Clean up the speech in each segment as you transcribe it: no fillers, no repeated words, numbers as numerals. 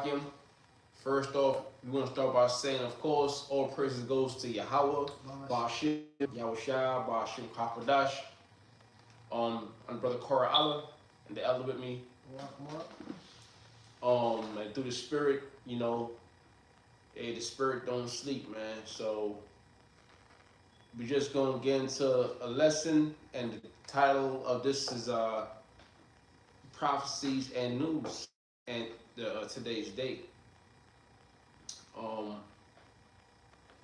Salakim. First off, we're going to start by saying, of course, all praises goes to Yahweh, Ba'ashim, Yahushua, Ba'ashim Hakodash, and Brother Korah Allah, and the elder with me. And through the spirit, you know, hey, the spirit don't sleep, man. So we're just gonna get into a lesson, and the title of this is Prophecies and News, and today's date.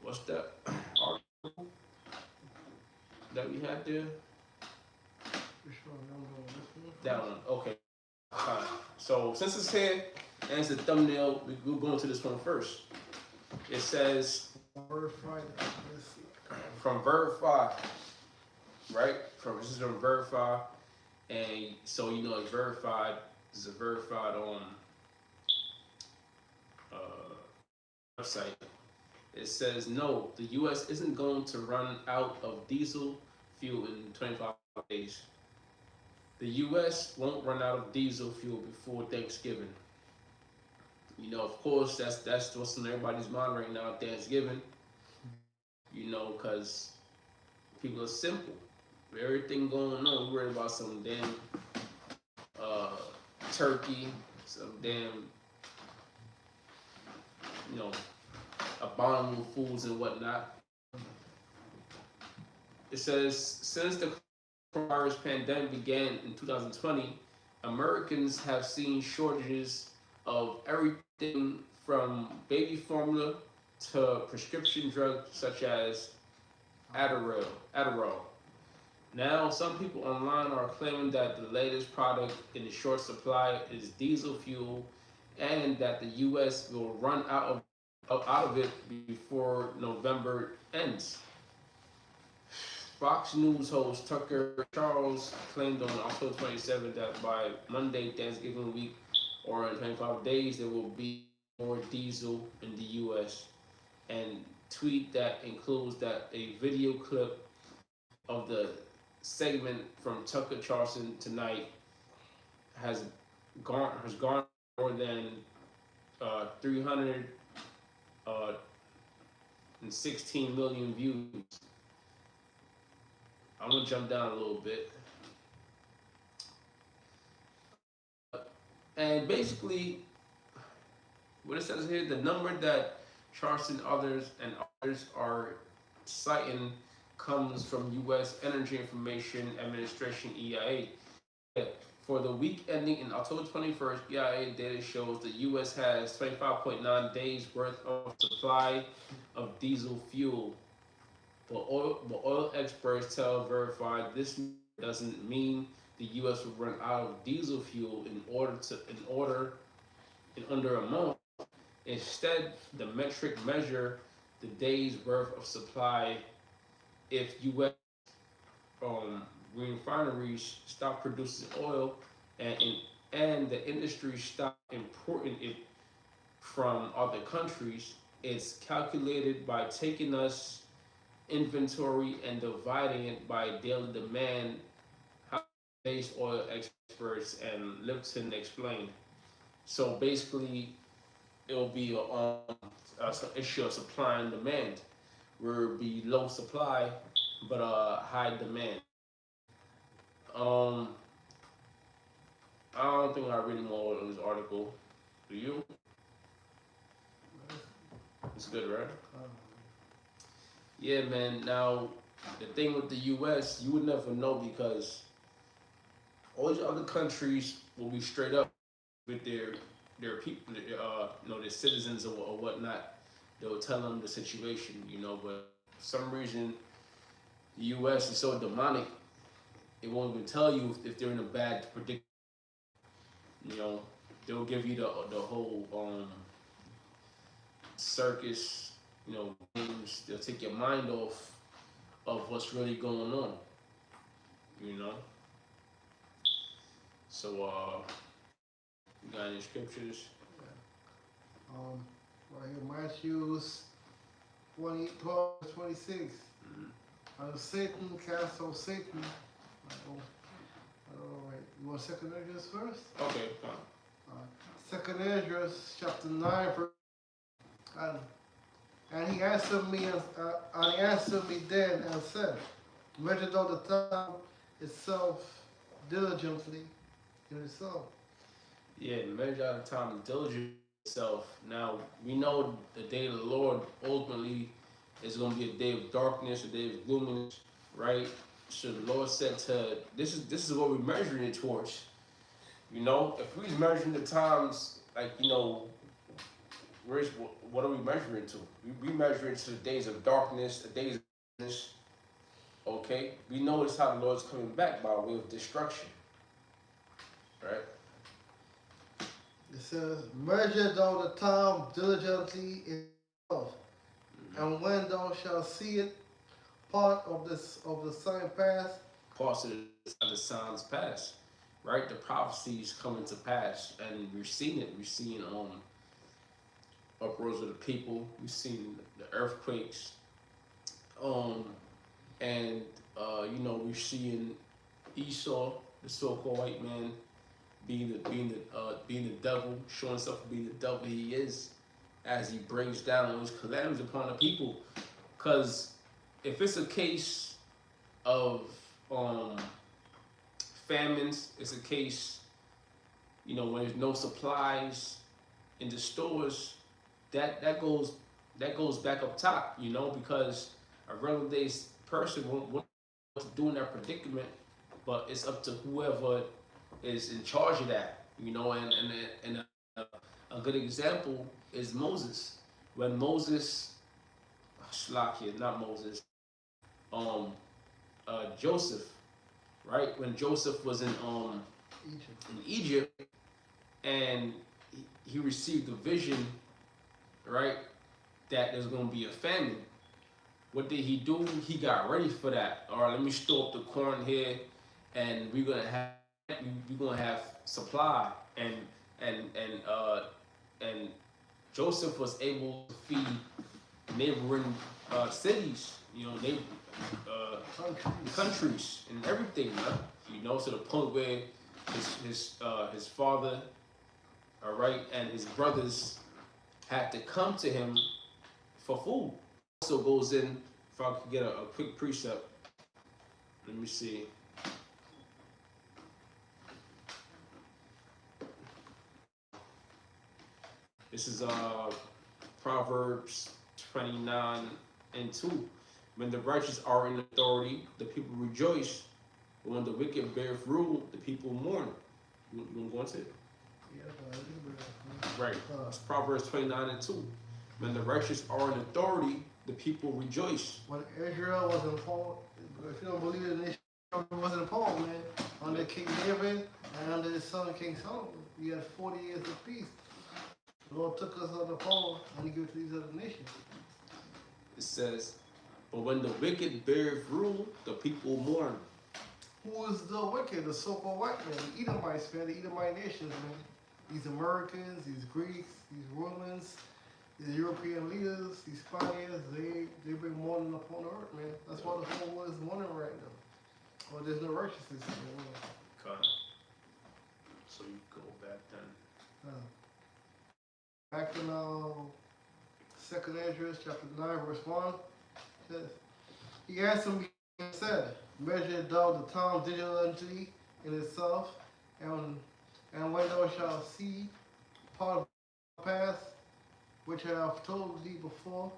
What's that article that we had there? That one, okay. Fine. So since it's here and it's a thumbnail, we're going to this one first. It says from Verify, right? This is from Verify, and so you know it's verified. This is a verified website. It says no, the U.S. isn't going to run out of diesel fuel in 25 days. The U.S. won't run out of diesel fuel before Thanksgiving. You know, of course, that's what's on everybody's mind right now, Thanksgiving. You know, because people are simple. With everything going on, we're worried about some damn turkey, some damn, you know, abominable foods and whatnot. It says, since the coronavirus pandemic began in 2020, Americans have seen shortages of everything from baby formula to prescription drugs such as Adderall. Now, some people online are claiming that the latest product in the short supply is diesel fuel, and that the U.S. will run out of it before November ends. Fox News host Tucker Charles claimed on October 27 that by Monday, Thanksgiving week, or in 25 days, there will be more diesel in the U.S. And tweet that includes that a video clip of the segment from Tucker Carlson tonight has garnered more than 316 million views. I'm gonna jump down a little bit. And basically, what it says here, the number that Charleston others are citing comes from U.S. Energy Information Administration, EIA. For the week ending in October 21st, EIA data shows the U.S. has 25.9 days worth of supply of diesel fuel. But oil experts tell Verified this doesn't mean the U.S. will run out of diesel fuel in under a month. Instead, the metric measure the days worth of supply if U.S. refineries stop producing oil and the industry stop importing it from other countries. It's calculated by taking us inventory and dividing it by daily demand, how base oil experts and Lipton explained. So basically, it'll be an issue of supply and demand, where it'll be low supply but high demand. I don't think I read more of this article. Do you? It's good, right? Yeah, man. Now, the thing with the U.S., you would never know because all these other countries will be straight up with their people, their citizens or whatnot. They'll tell them the situation, you know. But for some reason, the U.S. is so demonic, it won't even tell you if they're in a bad predicament. You know, they'll give you the whole circus, you know, games. They'll take your mind off of what's really going on. You know. So, you got any scriptures? Right here, Matthew's 12:26. Mm-hmm. Satan cast on Satan. All right. You want 2 Corinthians first? Okay, fine. 2 Second Ezra chapter 9 verse and, and he answered me and he answered me then and said, measure out the time itself diligently in itself. Yeah, measure out the time diligently itself. Now we know the day of the Lord ultimately is going to be a day of darkness, a day of gloominess, right? So the Lord said to this is what we're measuring it towards. You know, if we're measuring the times, like where's what are we measuring to? We measuring to the days of darkness, the days of darkness. Okay, we know it's how the Lord's coming back by way of destruction, right? It says, measure thou the time diligently in itself, and when thou shalt see it, part of the sign pass. Parts of the signs pass, right? The prophecies coming to pass, and we're seeing it. We're seeing uproars of the people. We've seen the earthquakes, um, and we're seeing Esau, the so-called white man, being the devil, showing himself to be the devil he is, as he brings down those calamities upon the people. Because if it's a case of um, famines, it's a case, when there's no supplies in the stores, that goes back up top, because a regular day person won't know what to do in that predicament, but it's up to whoever is in charge of that, and a good example is Moses. When Moses, Shlakia, not Moses, um, Joseph, right? When Joseph was Egypt. in Egypt, and he received a vision, right, that there's going to be a famine. What did he do? He got ready for that. All right, let me store up the corn here, and we're gonna have supply, and Joseph was able to feed neighboring cities, uh, Countries. countries and everything, man. To the point where his father, all right, and his brothers had to come to him for food. Also goes in. If I could get a quick precept, let me see. This is Proverbs 29:2. When the righteous are in authority, the people rejoice. But when the wicked bear rule, the people mourn. You want to go into it? Right. It's Proverbs 29:2. When the righteous are in authority, the people rejoice. When Israel was in Paul, if you don't believe it, Israel wasn't Paul, man. Under King David and under his son King Solomon, we had 40 years of peace. The Lord took us under Paul and he gave it to these other nations. It says, but when the wicked bear rule, the people mourn. Who is the wicked? The so-called white man, the Edomites, man, the Edomite nations, man. These Americans, these Greeks, these Romans, these European leaders, these Spaniards, they bring mourning upon the earth, man. That's why the whole world is mourning right now. Well, there's no righteousness in the world. Okay. So you go back then. Back in Second Ezra chapter 9 verse 1 says, he answered me and said, measure thou the time diligently in itself, and when thou shalt see part of the past which I have told thee before,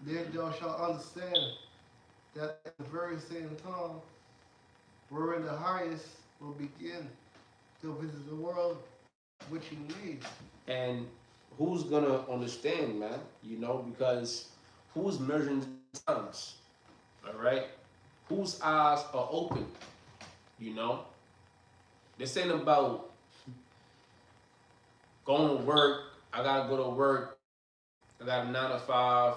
then thou shalt understand that at the very same time wherein the highest will begin to visit the world which he made. And who's gonna understand, man? Because who's measuring the times? All right. Whose eyes are open? You know. This ain't about going to work. I gotta go to work. I got a 9 to 5.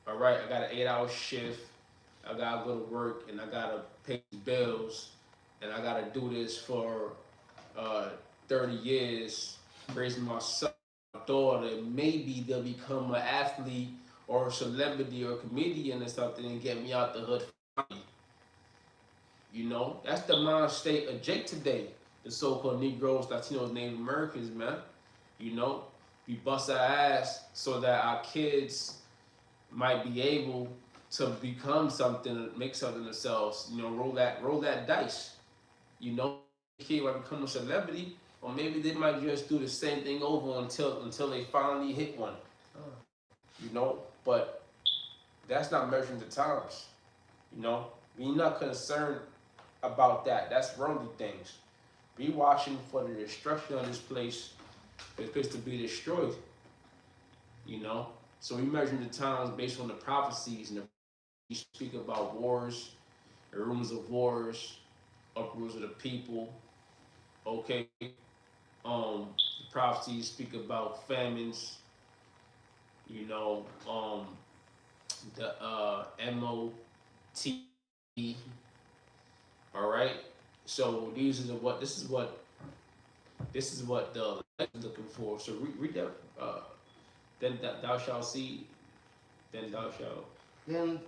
All right. I got an 8-hour shift. I gotta go to work and I gotta pay bills and I gotta do this for uh, 30 years, raising my son, my daughter. Maybe they'll become an athlete or a celebrity or a comedian or something and get me out the hood. That's the mind state of Jake today. The so-called Negroes, Latinos, Native Americans, man. You know, we bust our ass so that our kids might be able to become something, make something themselves. You know, roll that dice. You know, the kid might become a celebrity, or maybe they might just do the same thing over until they finally hit one. You know, but that's not measuring the times. You know, we're not concerned about that. That's worldly things. We watching for the destruction of this place, for this place to be destroyed. You know, so we measuring the times based on the prophecies, and the prophecies speak about wars, the rumors of wars, uproars of the people. Okay, the prophecies speak about famines. You know, the MOT. All right. So these are the what this is what the elect is looking for. So read that. Then thou shalt see. Then thou shalt. Then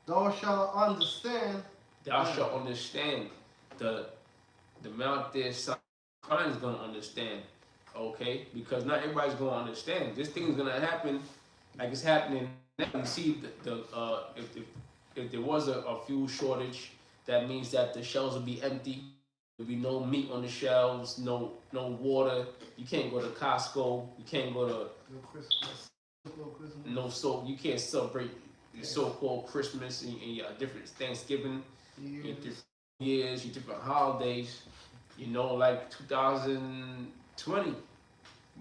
thou shalt understand. Thou shalt understand. The the Mount there sign is gonna understand. Okay, because not everybody's gonna understand. This thing is gonna happen like it's happening now. You see if there was a fuel shortage, that means that the shelves will be empty. There'll be no meat on the shelves, no water. You can't go to Costco. You can't go to No Christmas. No Christmas. no so you can't celebrate your so-called Christmas and your different Thanksgiving, your Years. different years, your different holidays. You know, like 2020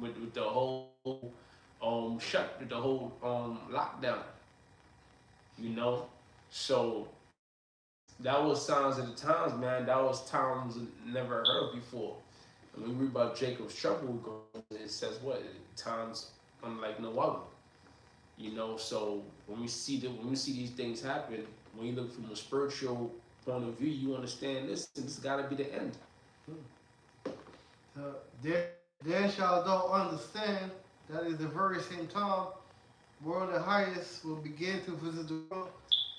with the whole with the whole lockdown. You know, so that was signs of the times, man. That was times never heard before. And when we read about Jacob's trouble, it says what times unlike no other. You know, so when we see these things happen, when you look from a spiritual point of view, you understand this got to be the end. Uh, then, then shalt thou understand that is the very same time where the highest will begin to visit the world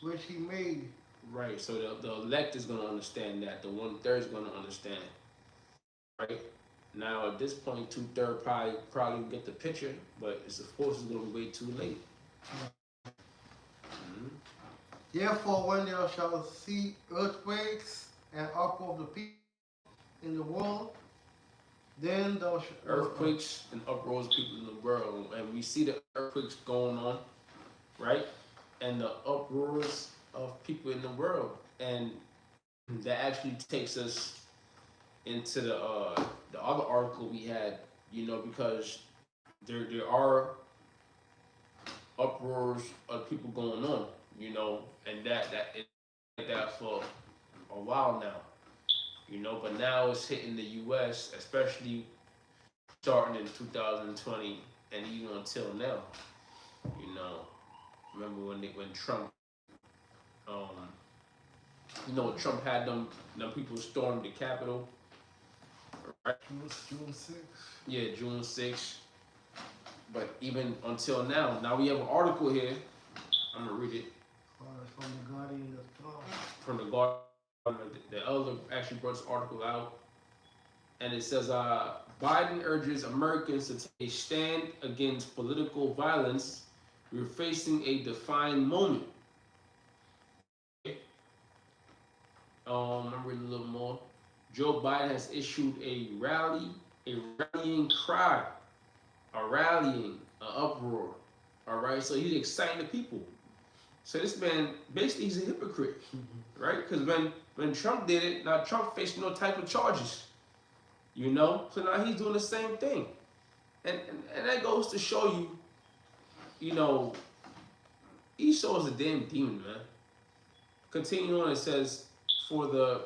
which he made. Right. So the elect is gonna understand that. The 1/3 is gonna understand. Right. Now at this point, 2/3 probably get the picture, but it's of course it's gonna be way too late. Mm-hmm. Therefore, when thou shalt see earthquakes and uproar of the people in the world, then thou shalt. Earthquakes and uproars of people in the world, and we see the earthquakes going on, right? And the uproars of people in the world, and that actually takes us into the other article we had, you know, because there are uproars of people going on, you know, and that it like that for a while now, you know, but now it's hitting the U.S., especially starting in 2020 and even until now, you know. Remember when Trump, um, you know, Trump had them people storm the Capitol, right? June 6th. Yeah, June 6th. But even until now we have an article here. I'm gonna read it From the Guardian of Tom. from the Guardian. The elder actually brought this article out, and it says, Biden urges Americans to take a stand against political violence. We're facing a defined moment. Okay. I'm reading a little more. Joe Biden has issued a rallying cry, a rallying, an uproar. All right, so he's exciting the people. So this man, basically, he's a hypocrite, right? Because when Trump did it, now Trump faced no type of charges, you know. So now he's doing the same thing, and that goes to show you, you know, Esau is a damn demon, man. Continuing on, it says, for the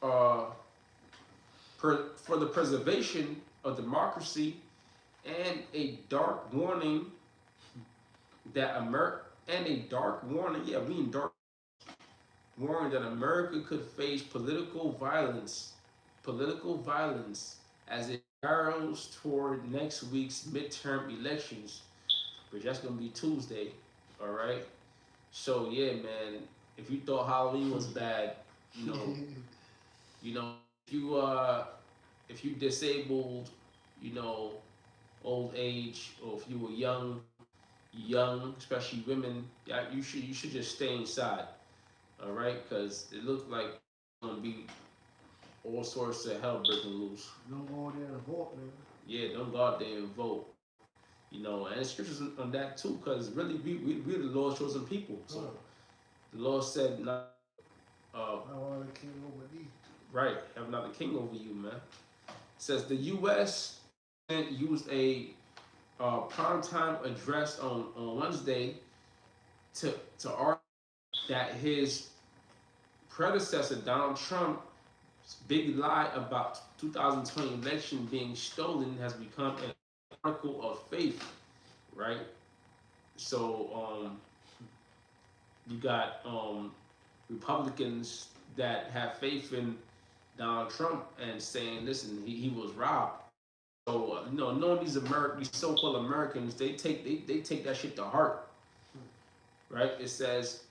uh, for the preservation of democracy and a dark warning that we in dark warning that America could face political violence as it barrels toward next week's midterm elections, which that's gonna be Tuesday. All right. So yeah, man. If you thought Halloween was bad, you know, you know, if you if you disabled, you know, old age, or if you were young, especially women, yeah, you should just stay inside. All right, because it looked like it's gonna be all sorts of hell breaking loose. Don't go there and vote, man. Yeah, don't go out there and vote. You know, and scriptures on that too, because really we're the Lord's chosen people. So the Lord said, not, I want a king over thee. right, have not a king over you, man. It says the U.S. used a primetime address on Wednesday to argue that his predecessor Donald Trump's big lie about 2020 election being stolen has become an article of faith, right? So you got Republicans that have faith in Donald Trump and saying, listen, he was robbed. So knowing these so-called Americans, they take that shit to heart, right? It says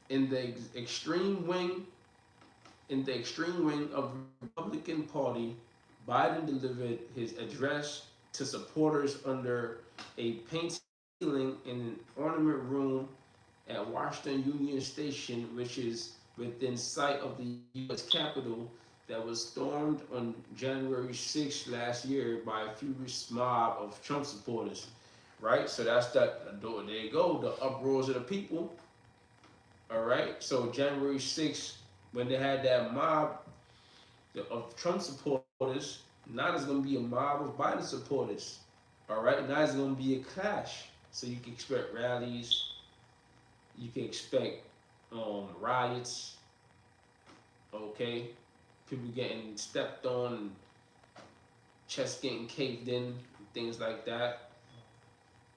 in the extreme wing of the Republican Party, Biden delivered his address to supporters under a painted ceiling in an ornament room at Washington Union Station, which is within sight of the U.S. Capitol, that was stormed on January 6th last year by a furious mob of Trump supporters. Right? So that's that. There you go. The uproars of the people. All right. So January 6th, when they had that mob of Trump supporters, now there's going to be a mob of Biden supporters. All right. Now it's going to be a clash. So you can expect rallies. You can expect riots. Okay. People getting stepped on, chests getting caved in, things like that.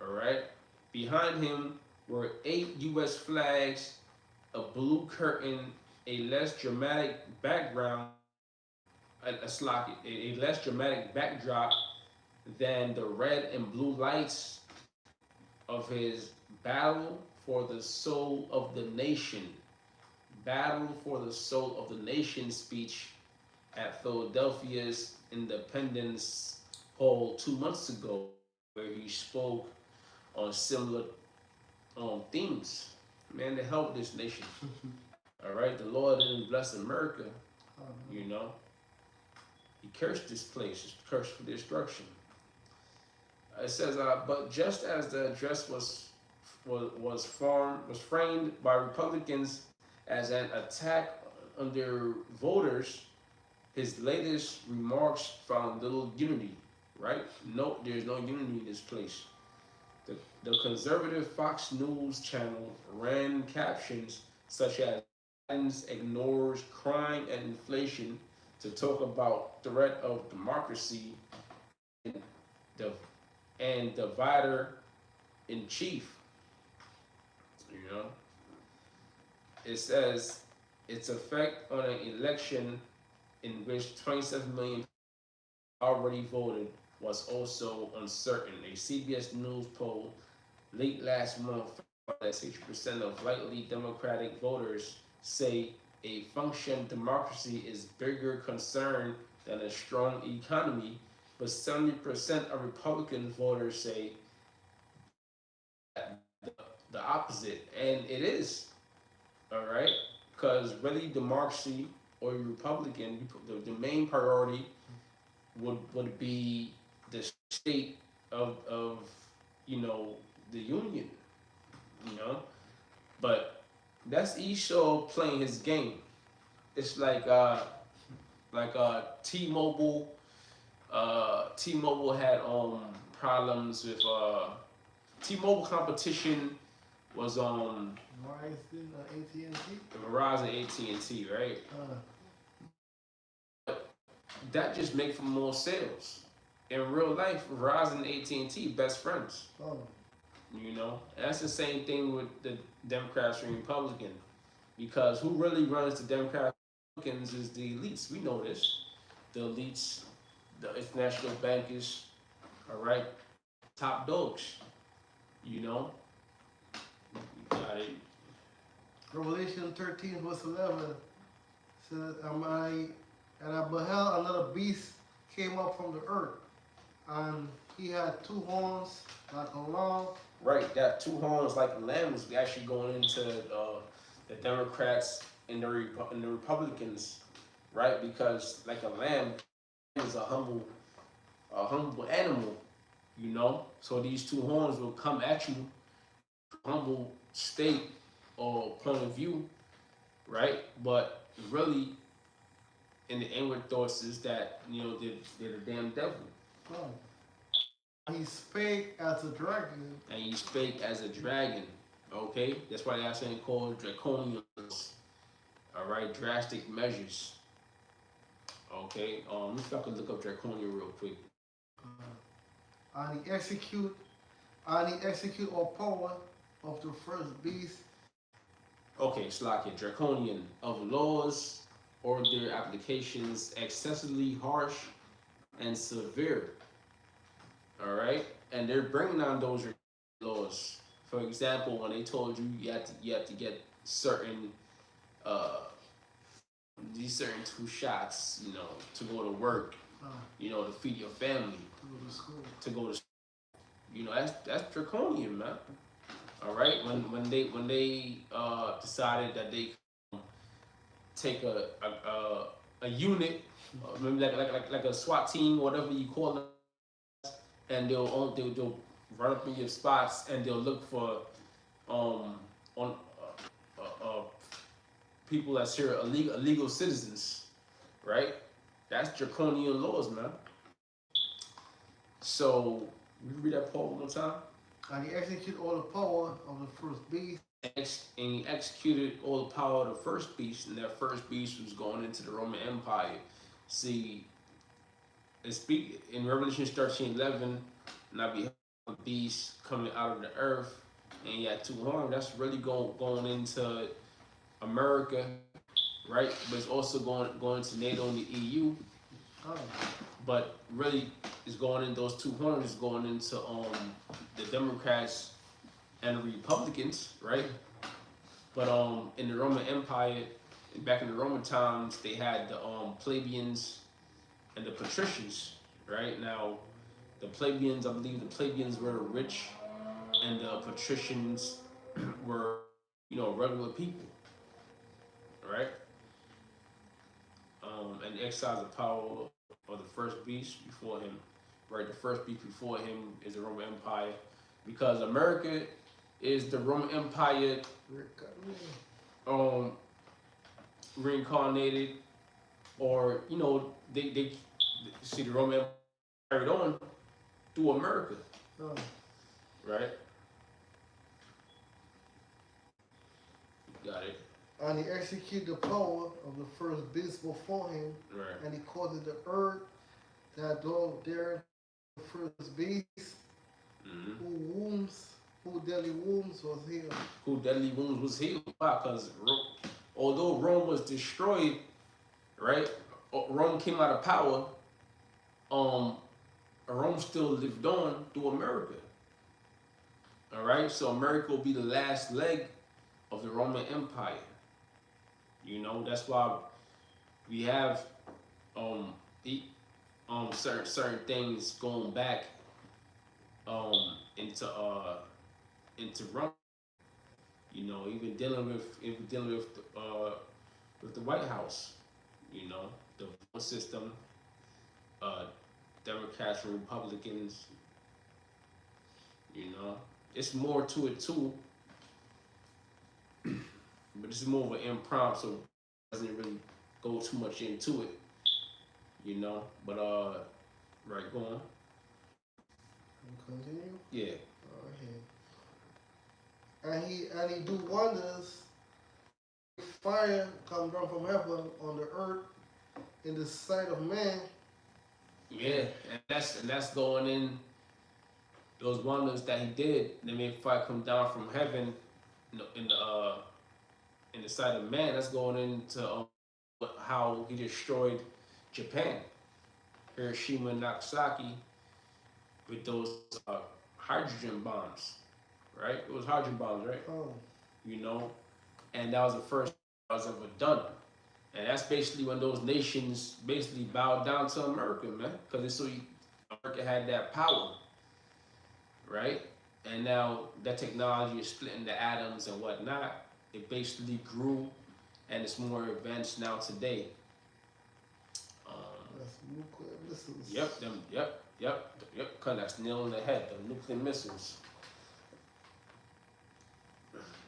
All right. Behind him were 8 U.S. flags, a blue curtain, a less dramatic background, a less dramatic backdrop than the red and blue lights of his battle for the soul of the nation. Battle for the soul of the nation speech at Philadelphia's Independence Hall 2 months ago, where he spoke on similar themes. Man, to help this nation. All right, the Lord didn't bless America. You know, He cursed this place. It's cursed for destruction. It says, but just as the address was framed by Republicans as an attack on their voters, his latest remarks found little unity. Right? No, there's no unity in this place. The conservative Fox News channel ran captions such as Biden ignores crime and inflation to talk about threat of democracy and the divider in chief. You know, it says its effect on an election in which 27 million already voted was also uncertain. A CBS News poll late last month found that 60% of likely Democratic voters say a functioning democracy is bigger concern than a strong economy, but 70% of Republican voters say the opposite, and it is all right, because really democracy or Republican, the main priority would be the state of you know the union, you know, but that's Esau playing his game. It's like T-Mobile. T-Mobile had problems with T-Mobile competition was Verizon, AT&T, right? That just make for more sales. In real life, Verizon and AT&T best friends. You know, and that's the same thing with the Democrats and Republicans, because who really runs the Democrats and Republicans is the elites. We know this. The elites, the international bankers, all right, top dogs. You know, Revelation 13 verse 11 says, am I And I beheld another beast came up from the earth, and he had two horns like a lamb. Right, that two horns like a lamb is actually going into the Democrats and and the Republicans, right? Because like a lamb is a humble animal, you know. So these two horns will come at you, humble state or point of view, right? But really, in the inward thoughts is that they're the damn devil, Oh. He spake as a dragon. and he spake as a dragon. Okay, that's why they're saying called draconian. All right, drastic measures. Okay, let's if I could look up draconian real quick. And he execute all power of the first beast. Okay, it's like a draconian of laws or their applications excessively harsh and severe. All right, and they're bringing on those laws. For example, when they told you you have to get certain uh these certain two shots, to go to work, Uh, to feed your family, to go to school. to go to that's draconian, man. All right, when they decided that they take a unit, maybe like a SWAT team, whatever you call it, and they'll run up in your spots and they'll look for on people that's here illegal citizens, right? That's draconian laws, man. So we read that part one more time. And he execute all the power of the first beast. And he executed all the power of the first beast, and that first beast was going into the Roman Empire. See, and speak in Revelation 13:11, and I beheld a beast coming out of the earth, and he had two horns. That's really going into America, right? But it's also going to NATO and the EU. Oh. But really, it's going in those two horns is going into the Democrats and the Republicans, right? But in the Roman Empire, back in the Roman times, they had the plebeians and the patricians, right? Now, the plebeians, I believe the plebeians were rich, and the patricians were, regular people, right? And exercise the power of the first beast before him, right? The first beast before him is the Roman Empire, because America is the Roman Empire um, reincarnated, or they see the Roman Empire carried on through America, Oh. right? Got it. And he executed the power of the first beast before him, Right. and he caused the earth that dwelt there the first beast, Mm-hmm. whose deadly wounds was healed. Who deadly wounds was healed. Why? Because although Rome was destroyed, right? Rome came out of power. Um, Rome still lived on through America. All right, so America will be the last leg of the Roman Empire. That's why we have um, the, certain things going back um, into into Rome. Even dealing with the White House. The vote system, uh, Democrats and Republicans. It's more to it too, but this is more of an impromptu, so it doesn't really go too much into it. But right, go on. Continue. Yeah. Okay. And he do wonders. Fire come down from heaven on the earth in the sight of man. Yeah, and that's going in those wonders that he did. They made fire come down from heaven in the sight of man. That's going into how he destroyed Japan, Hiroshima and Nagasaki, with those hydrogen bombs, right? It was hydrogen bombs, right? Oh. You know, and that was the first that was ever done. And that's basically when those nations basically bowed down to America, man, because it's so America had that power, right? And now that technology is splitting the atoms and whatnot. It basically grew, and it's more advanced now today. Um, That's nuclear missiles. yep, them, yep. Cause that's nail on the head. The nuclear missiles.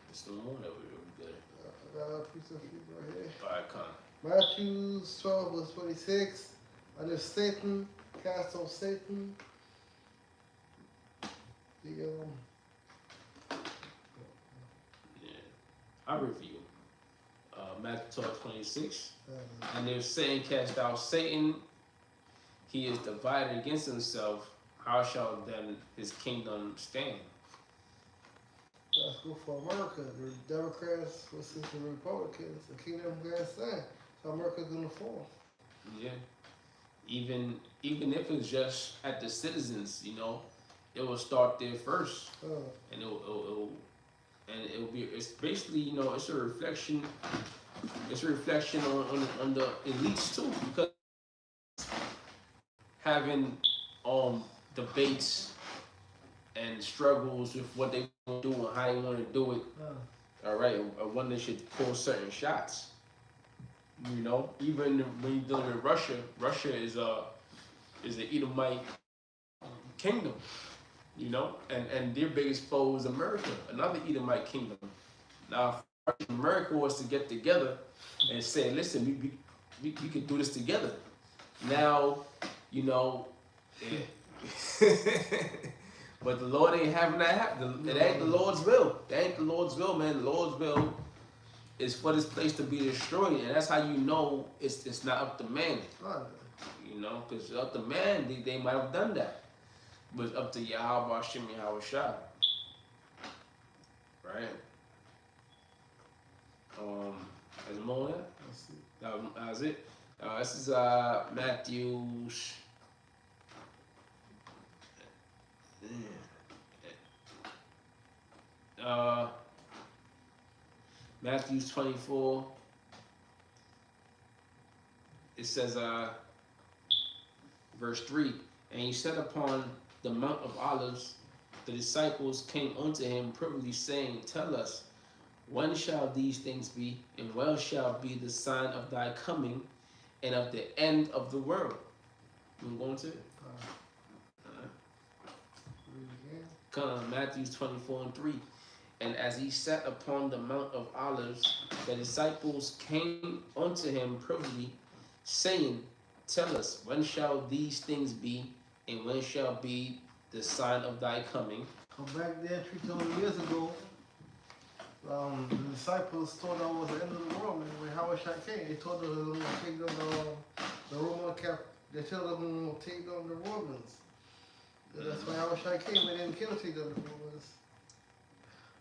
It's the one that we good. I got a piece of shit right here. All right, con. Matthew 12, verse 26. And if Satan cast off Satan, the Yeah, I review. Matthew 12:26. uh, And if Satan cast out Satan, he is divided against himself. How shall then his kingdom stand? that's good for America. The Democrats versus the Republicans. The kingdom gonna stand. So America's gonna fall. Yeah. Even if it's just at the citizens, it will start there first, and it'll be. It's basically, it's a reflection. It's a reflection on the elites too, because having debates and struggles with what they want to do and how they want to do it. All right, one that should pull certain shots. Even when you're dealing with Russia, Russia is an Edomite kingdom. And their biggest foe is America, another Edomite kingdom. Now, if America was to get together and say, listen, we could do this together. Now, but the Lord ain't having that happen. It ain't the Lord's will. That ain't the Lord's will, man. The Lord's will is for this place to be destroyed, and that's how you know it's not up to man. Because up to man, they might have done that, but it's up to Yahweh Hashem Yahweh Shah, right? Is more on that? That's it. This is Matthew's. Matthew 24. It says, verse 3, and he sat upon the Mount of Olives. The disciples came unto him privily, saying, tell us, when shall these things be, and when shall be the sign of thy coming, and of the end of the world? You going to it? Come on, Matthew 24:3. And as he sat upon the Mount of Olives, the disciples came unto him privily, saying, tell us, when shall these things be, and when shall be the sign of thy coming? Back there 3,000 years ago, the disciples thought that was the end of the world. When Hawashai came, they told them they were going to take down the Roman cap. They told them they were going to take down the Romans. That's why Hawashai came. They didn't kill take down the Romans.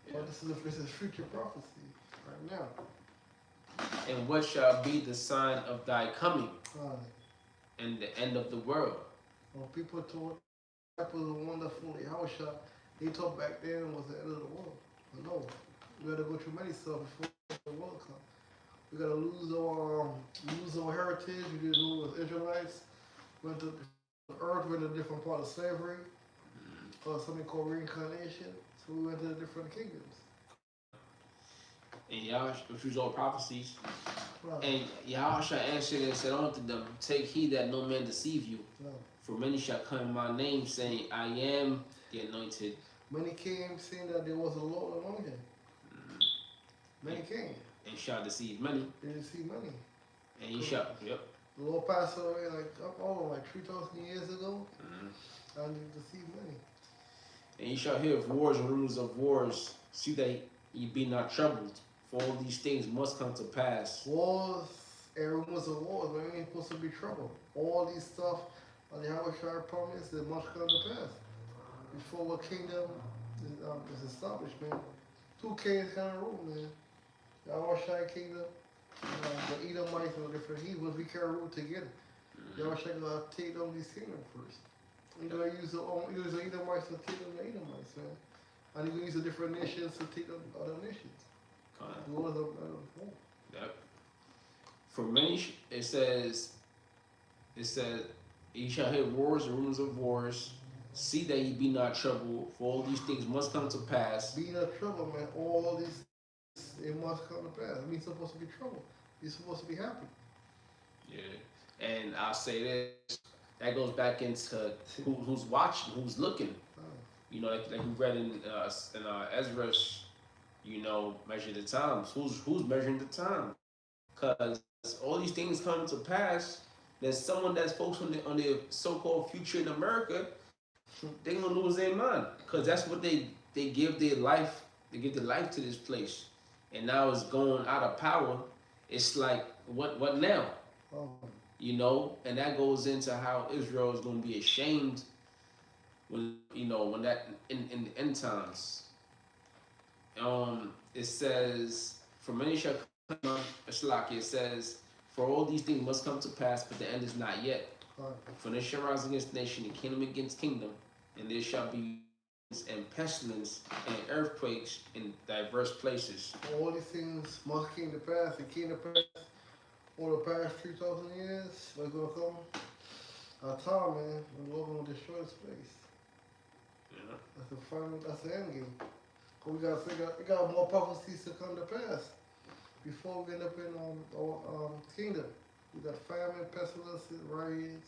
Yeah. But this is future prophecy right now. And what shall be the sign of thy coming, and the end of the world? When people told disciples were wonderful, Hawashai, they thought back then was the end of the world. But no, we got to go through many stuff before the world comes. We got to lose our heritage. We didn't lose Israelites. Went to the earth, went to a different part of slavery, or something called reincarnation. So we went to the different kingdoms. And Yahweh, which was all prophecies. Right. And Yahweh answered and said unto them, take heed that no man deceive you. No. For many shall come in my name, saying, I am the anointed. Many came saying that there was a Lord among them. Many came. And shall deceive many. They deceived many. And ye shall, yep. The Lord passed away like 3,000 years ago. And they deceived many. And ye shall hear of wars and rumors of wars. See that ye be not troubled. For all these things must come to pass. Wars and rumors of wars, but we ain't supposed to be trouble. All these stuff on the Hawashai promise, they must come to pass. Before a kingdom is established, man. Two kings kind of rule, man. The Hawashai kingdom, the Edomites or different heathens, we can't rule together. The Hawashai gonna take down these kingdoms first. You're gonna use the Edomites to take down the Edomites, man. And you're gonna use the different nations to take down other nations. Yep. For many, it says, ye shall hear wars and rumors of wars. See that ye be not troubled, for all these things must come to pass. Be in trouble, man. All these things, it must come to pass. I mean, it's supposed to be trouble. You're supposed to be happy. Yeah, and I'll say this. That goes back into who's watching, who's looking. You know, like we read in Ezra's, you know, measure the times. Who's measuring the time? Because all these things come to pass. There's someone that's focused on the so-called future in America. They're gonna lose their mind because that's what they give their life. They give their life to this place, and now it's going out of power. It's like what now? Oh, You know, and that goes into how Israel is going to be ashamed when you know when that in the end times. It says, "For many shall come." It's like it says, "For all these things must come to pass, but the end is not yet. oh, For there shall rise against nation, and kingdom against kingdom, and there shall be and pestilence and earthquakes in diverse places." all these things must come to pass. It came to pass over the past 3,000 years. What's gonna come? Our time, man. The Lord gonna destroy this place. Yeah. That's the final. That's the end game. Cause we gotta figure. We got more prophecies to come to pass before we end up in our kingdom. We got famine, pestilence, riots,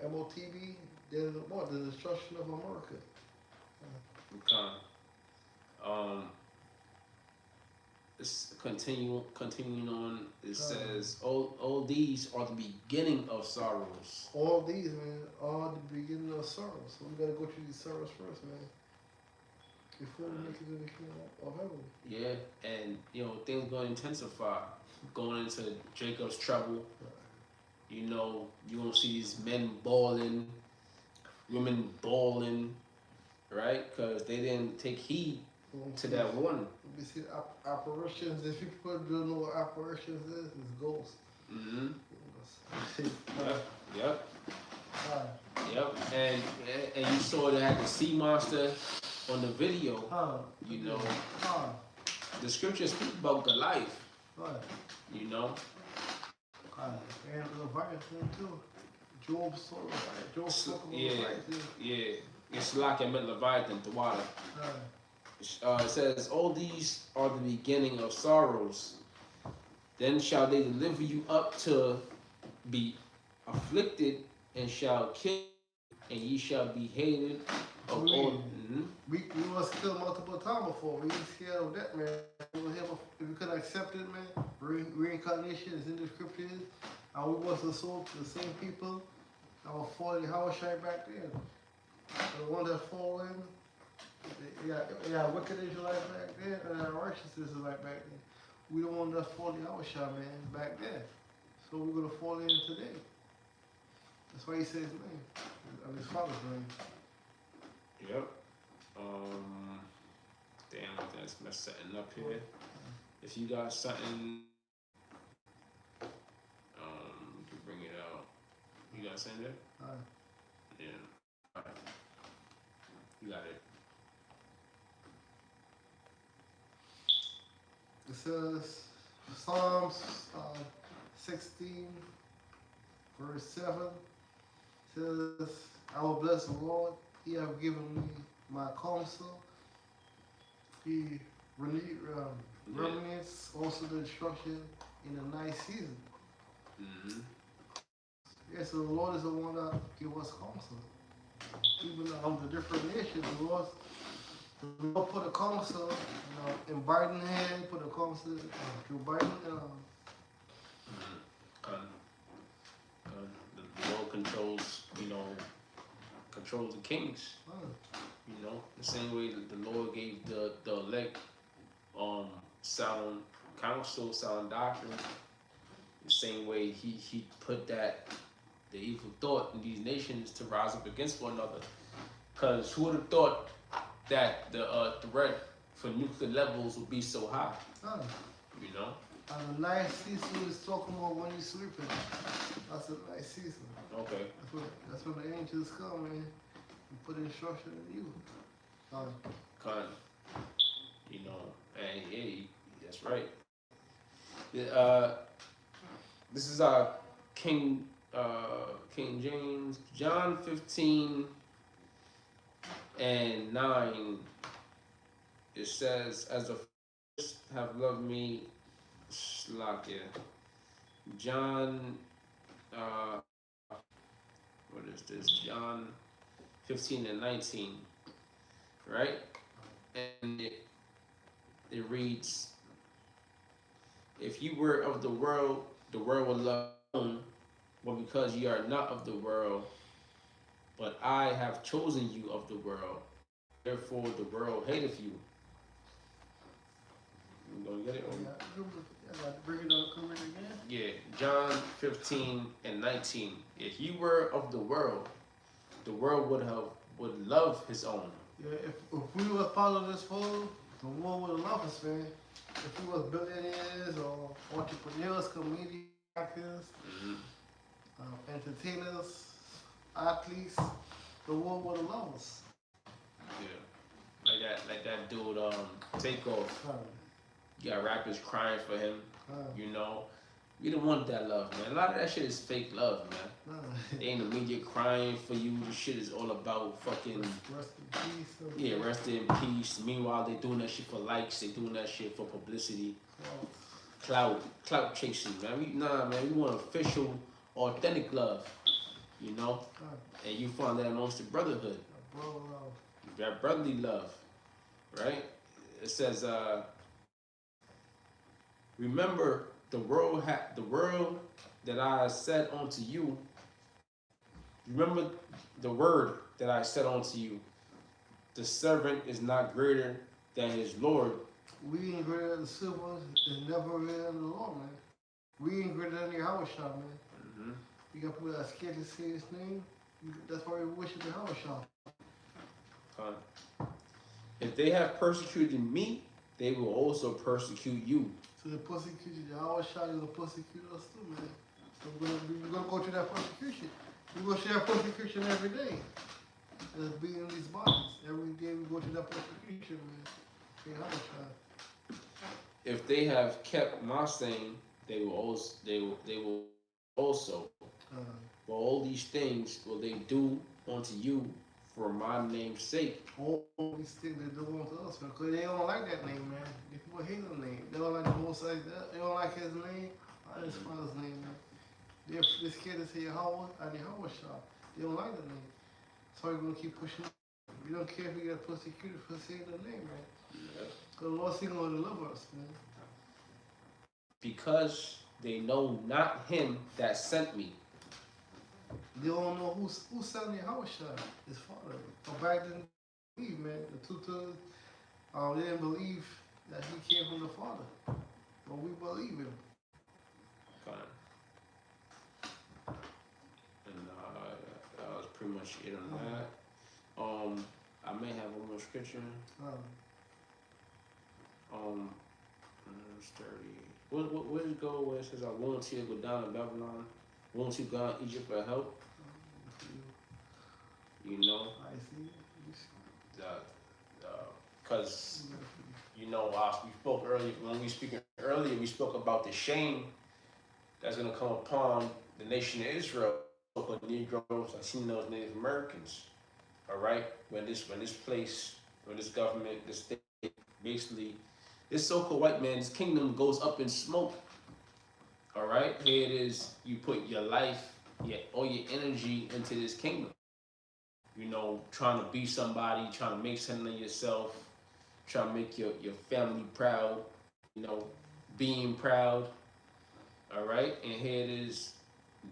MOTB. There's what? The destruction of America. Con. Um, it's continuing on. It says, all these are the beginning of sorrows. All these, man, are the beginning of sorrow. So we gotta go through these sorrows first, man, before we make it to the kingdom of heaven. Yeah, and you know things going to intensify, going into Jacob's trouble. You know you gonna see these men bawling, women bawling, right? Because they didn't take heed to that warning. We see apparitions. If people don't know what apparitions is, it's ghosts. Mm-hmm. Yep. Yep. Alright. Yep. And you saw they had the sea monster on the video. You know, the scriptures speak about Goliath. You know. And Leviathan too. Job saw Leviathan. Job spoke about Leviathan. Yeah. It's like it meant Leviathan, the water. It says, all these are the beginning of sorrows. Then shall they deliver you up to be afflicted, and shall kill you, and ye shall be hated of all. Mm-hmm. We was killed multiple times before. We ain't scared of that, man. If we couldn't accept it, man, reincarnation is in the scriptures. And we was the soul to the same people that were falling Hawashai back then. The one that fallen, yeah, wicked Israelites back then, and righteous Israelites back then. We the one that fought the Hawashai, man, back then. So we're gonna fall in today. That's why he says his name. I mean, his father's name. Yep. Damn, that's setting up here. If you got something, you can bring it out. You got something there? Yeah. All right. You got it. It says Psalms 16, verse 7. Says, I will bless the Lord. He have given me my counsel. He remains also the instruction in the night season. Mm-hmm. Yes, so the Lord is the one that give us counsel. Even the different nations, the Lord put a counsel, in Biden's hand, put a counsel, Joe Biden, The Lord controls, controls the kings. You know, the same way that the Lord gave the elect sound counsel, sound doctrine. The same way he put that the evil thought in these nations to rise up against one another. Because who would have thought that the threat for nuclear levels would be so high? You know. And the night season is talking about when you're sleeping. That's the night season. Okay. That's when the angels come and put instruction in you. You know, and yeah, that's right. This is King King James, John 15 and 9. It says, "As the first have loved me, Slakia." John, uh, what is this? John 15 and 19, right? And it reads, "If you were of the world would love you, but because you are not of the world, but I have chosen you of the world, therefore the world hateth you." You gonna get it? Yeah, I got to bring it up. Come again. Yeah, John 15 and 19. "If you were of the world would love his own." Yeah, if we was part of this world, the world would love us, man. If we was billionaires or entrepreneurs, comedians, actors, Hmm. entertainers, athletes, the world would love us. Yeah, like that dude, Takeoff. Uh, You got rappers crying for him. uh, You know, we don't want that love, man. A lot of that shit is fake love, man. They in the media crying for you. The shit is all about fucking, rest in peace. yeah, rest in peace. Meanwhile, they doing that shit for likes. They doing that shit for publicity, clout chasing, man. Man. We want official, authentic love, you know. And you find that amongst the brotherhood, Bro, that brotherly love, right? It says, "Remember the world that I said unto you. Remember the word that I said unto you. The servant is not greater than his Lord." we ain't greater than the silver is never greater than the Lord, man. We ain't greater than your house shop, man. Mm-hmm. You got people that are scared to say his name. That's why we worship the house shop. "If they have persecuted me, they will also persecute you." So the persecution, the house shop is gonna persecute us too, man. So we're gonna go through that persecution. We're gonna share persecution every day. Just being in these bodies. Every day we go through that persecution, man. Hey, house shop. "If they have kept my saying, they will also. Uh, For all these things will they do unto you for my name's sake." all these things they do unto us, man. Because they don't like that name, man. The people hate the name. They don't like the most like that. They don't like his name. I just find his name, man. They're scared to say Yahweh and Yahweh shop. They don't like the name. So we're gonna keep pushing. We don't care if we get persecuted for saying the name, man. Because the Lord's still gonna deliver us, man. "Because they know not him that sent me." They don't know who's selling Yahweh shop. His father. But back then, they didn't believe, man. The tutors, they didn't believe that he came from the Father. But we believe him. Fine. And that was pretty much it on that. I may have one more scripture. Um, Um, verse 30. Where does it go where it says, "I want you to go down to Babylon, won't you go to Egypt for help?" You know, I see. because we spoke earlier. When we speaking earlier, we spoke about the shame that's gonna come upon the nation of Israel, for Negroes, Latinos, Native Americans. All right, when this government, this state, basically, this so-called white man's kingdom goes up in smoke. All right, here it is. You put your life, all your energy into this kingdom. Trying to be somebody, trying to make something of yourself, trying to make your family proud. Being proud. All right, and here it is.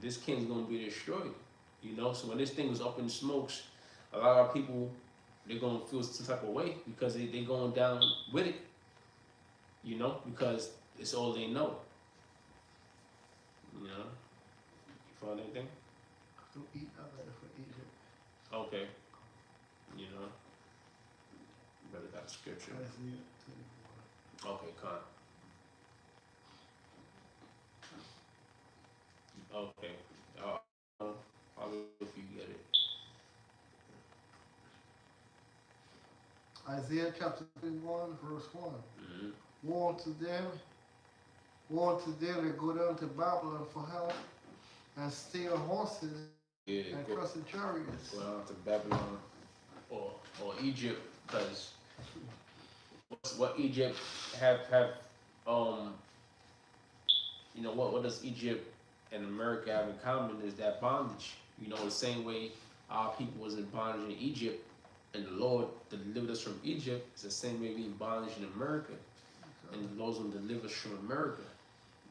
This king's gonna be destroyed. So when this thing is up in smokes, a lot of people, they're gonna feel some type of way because they going down with it. Because it's all they know. You find anything? To eat out there for Egypt. Okay. You know, better got scripture. I see it. Okay, con. Okay. I'll if you get it. Isaiah chapter 31, verse 1. Mm-hmm. Woe unto them Woe unto them that go down to Babylon for help and stay on horses Yeah, and go, trust in chariots. go down to Babylon or Egypt, because what Egypt have um what does Egypt and America have in common is that bondage. The same way our people was in bondage in Egypt, and the Lord delivered us from Egypt. It's the same way we in bondage in America, and the Lord's gonna deliver us from America,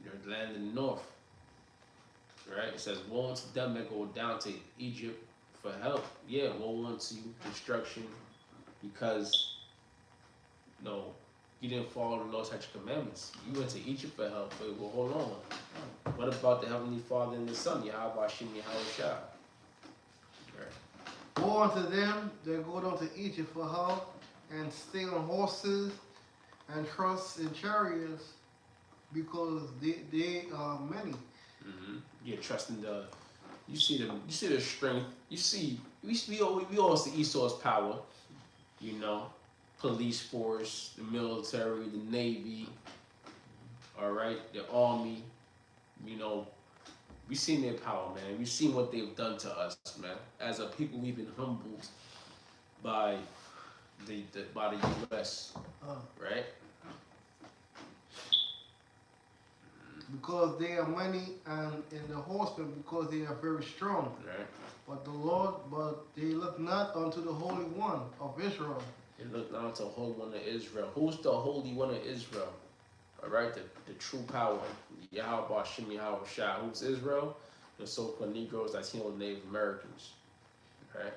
the land in the north. Right? It says, "Woe unto them that go down to Egypt for help." Yeah, woe unto you, destruction, because you know you didn't follow the Lord's statute commandments. You went to Egypt for help, but well, hold on. What about the Heavenly Father and the Son, Yahweh Hashem Yahweh Shai? Right. Woe unto them that go down to Egypt for help and stay on horses and trust in chariots because they are many. You're trusting you see the strength. We all see Esau's power, you know, police force, the military, the navy, all right, the army, you know, we seen their power, man. We seen what they've done to us, man. As a people, we've been humbled by by the U.S. Right? Because they are many, and in the horsemen because they are very strong. Right. But they look not unto the Holy One of Israel. They look not unto the Holy One of Israel. Who's the Holy One of Israel? All right, the true power, Yahweh Hashem Yahweh Shai. Who's Israel? The so-called Negroes, Latino, Native Americans. Right?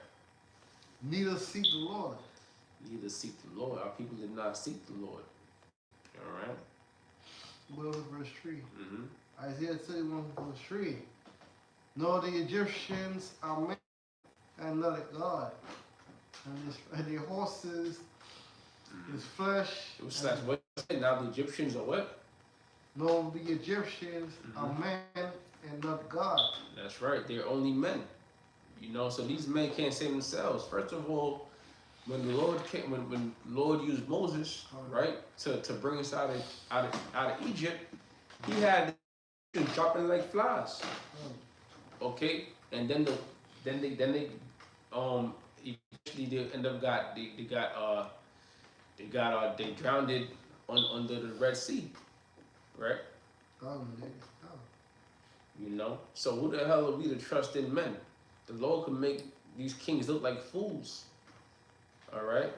Neither seek the Lord. Neither seek the Lord. Our people did not seek the Lord. All right. Well, verse 3. Mm-hmm. Isaiah 31, verse 3. Nor the Egyptians are men and not a God. And their horses is flesh. It was like, what? Now the Egyptians are what? No, the Egyptians are men and not God. That's right. They're only men. So these men can't save themselves. First of all, when the Lord came, when Lord used Moses, right, to bring us out of Egypt, he had them dropping like flies. Okay, and then they eventually they end up they drowned it under the Red Sea, right? So who the hell are we to trust in men? The Lord can make these kings look like fools. All right.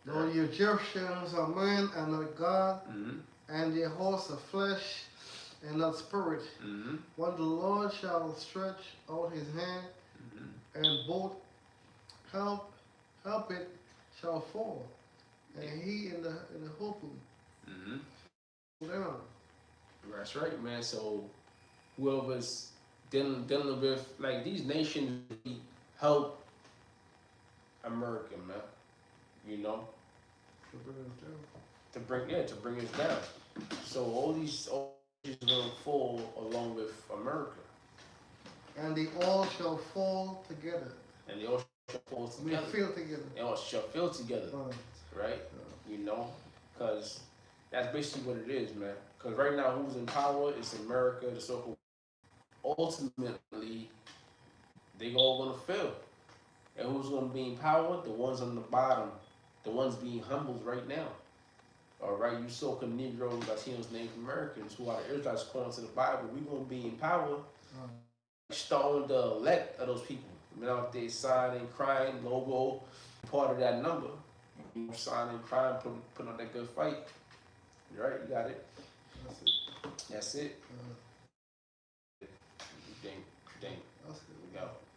Though the Egyptians are men and not God, and their horse are flesh and not spirit. When the Lord shall stretch out his hand, and both help it shall fall, and he in the hope down. That's right, man. So whoever's dealing with like these nations help America, man. To bring us down. So all these are gonna fall along with America. And they all shall fall together. And they all shall fall together. They feel together. They all shall feel together. Right? Because that's basically what it is, man. Because right now, who's in power is America, the so-called. Ultimately, they all gonna fail. And who's gonna be in power? The ones on the bottom, the ones being humbled right now. All right, you so-called Negroes, Latinos, Native Americans, who are the Israelites according to the Bible, we gonna be in power. Starting the elect of those people. Out there signing, crying, logo, part of that number. Signing, crying, putting on that good fight. You right, you got it. That's it.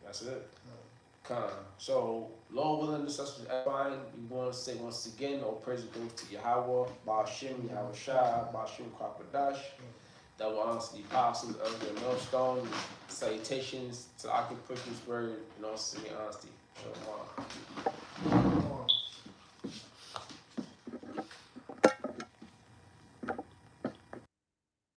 That's it. So, Lord willing, this is fine. We want to say once again, all praise goes to Yahweh, Ba'ashem, Yahweh Shai, Ba'ashem, Kwakadash. That will honor the apostles of the millstone. Salutations to the occupant word, and also honesty. Shalom.